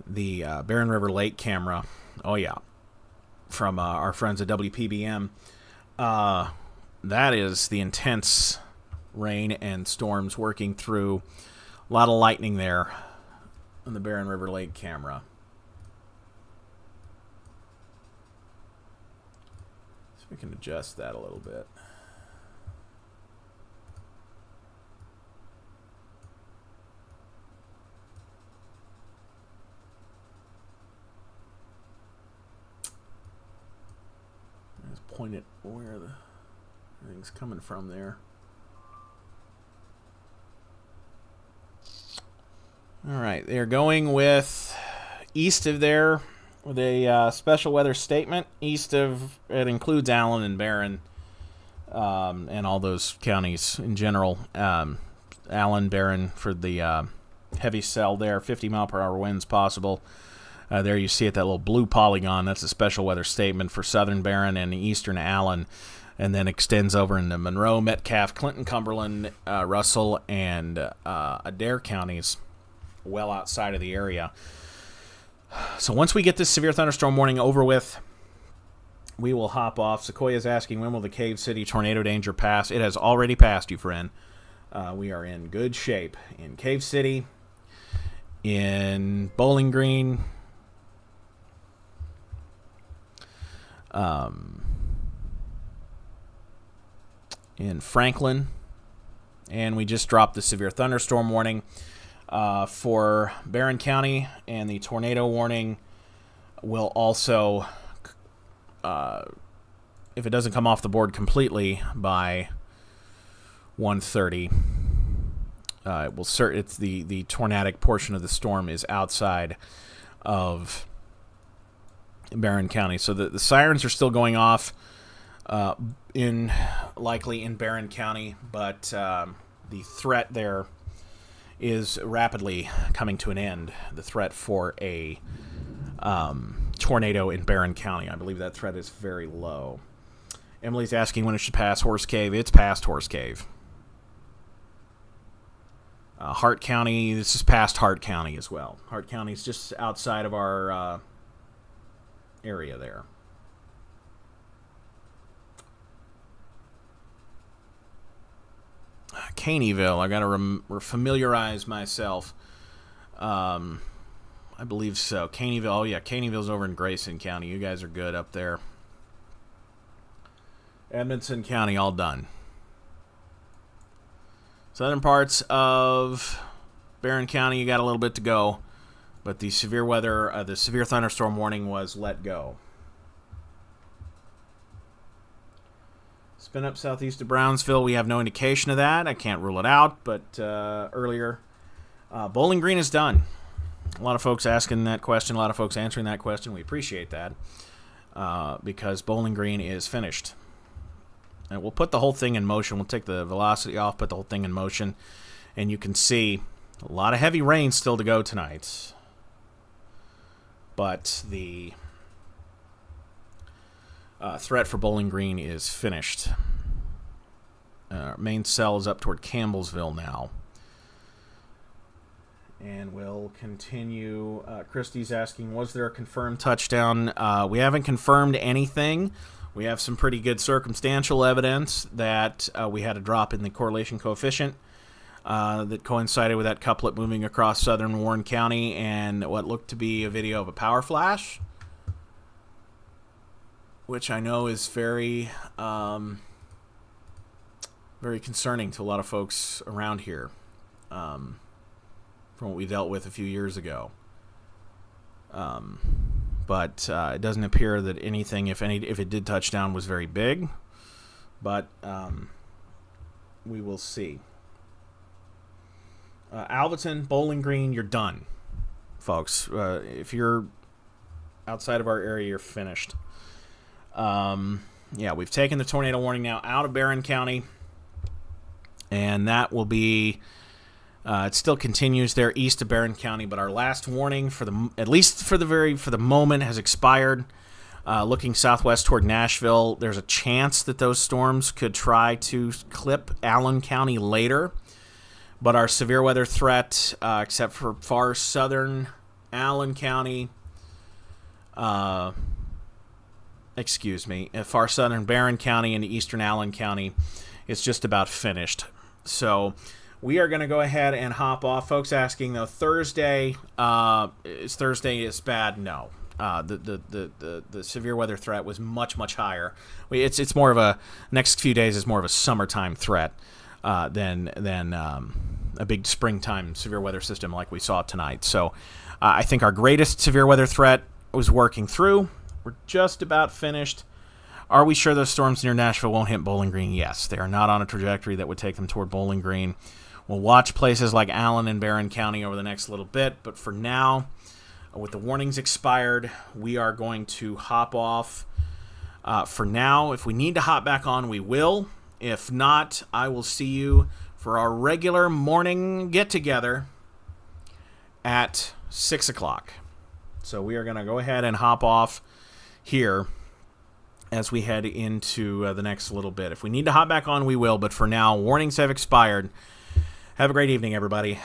Barron River Lake camera. Oh, yeah. From our friends at WPBM. That is the intense rain and storms working through. A lot of lightning there on the Barron River Lake camera. So we can adjust that a little bit. Point it where the thing's coming from there. All right, they're going with east of there with a special weather statement. East of it includes Allen and Barron, and all those counties in general. Allen, Barron for the heavy cell there, 50 mile per hour winds possible. There you see it, that little blue polygon. That's a special weather statement for southern Barron and eastern Allen, and then extends over into Monroe, Metcalfe, Clinton, Cumberland, Russell, and Adair counties, well outside of the area. So once we get this severe thunderstorm warning over with, we will hop off. Sequoia's asking, when will the Cave City tornado danger pass? It has already passed, you friend. We are in good shape in Cave City, in Bowling Green, in Franklin, and we just dropped the severe thunderstorm warning for Barron County, and the tornado warning will also, if it doesn't come off the board completely by 1:30, it will it's the tornadic portion of the storm is outside of Barron County, so the sirens are still going off likely in Barron County, but the threat there is rapidly coming to an end. The threat for a tornado in Barron County, I believe that threat is very low. Emily's asking when it should pass Horse Cave. It's past Horse Cave. Hart County, this is past Hart County as well. Hart County is just outside of our area there. Caneyville, I got to familiarize myself. I believe so. Caneyville, oh yeah, Caneyville's over in Grayson County. You guys are good up there. Edmonson County, all done. Southern parts of Barron County, you got a little bit to go, but the severe weather, the severe thunderstorm warning was let go. Spin up southeast of Brownsville, we have no indication of that. I can't rule it out, but earlier, Bowling Green is done. A lot of folks asking that question, a lot of folks answering that question. We appreciate that because Bowling Green is finished. And we'll put the whole thing in motion. We'll take the velocity off, put the whole thing in motion, and you can see a lot of heavy rain still to go tonight. But the threat for Bowling Green is finished. Main cell is up toward Campbellsville now. And we'll continue. Christie's asking, was there a confirmed touchdown? We haven't confirmed anything. We have some pretty good circumstantial evidence that we had a drop in the correlation coefficient that coincided with that couplet moving across southern Warren County and what looked to be a video of a power flash, which I know is very, very concerning to a lot of folks around here from what we dealt with a few years ago. But it doesn't appear that anything, if it did touch down, was very big. But we will see. Alvaton, Bowling Green, you're done, folks. If you're outside of our area, you're finished. Yeah, we've taken the tornado warning now out of Barron County, and that will be. It still continues there east of Barron County, but our last warning for the moment has expired. Looking southwest toward Nashville, there's a chance that those storms could try to clip Allen County later, but our severe weather threat, except for far southern Allen County, far southern Barron County and eastern Allen County, is just about finished. So we are going to go ahead and hop off. Folks asking, though, Thursday, is Thursday as bad? No. The severe weather threat was much, much higher. It's more of a, next few days is more of a summertime threat than a big springtime severe weather system like we saw tonight. So I think our greatest severe weather threat was working through. We're just about finished. Are we sure those storms near Nashville won't hit Bowling Green? Yes. They are not on a trajectory that would take them toward Bowling Green. We'll watch places like Allen and Barron County over the next little bit. But for now, with the warnings expired, we are going to hop off. For now, if we need to hop back on, we will. If not, I will see you for our regular morning get-together at 6 o'clock. So we are going to go ahead and hop off here as we head into the next little bit. If we need to hop back on, we will. But for now, warnings have expired. Have a great evening, everybody.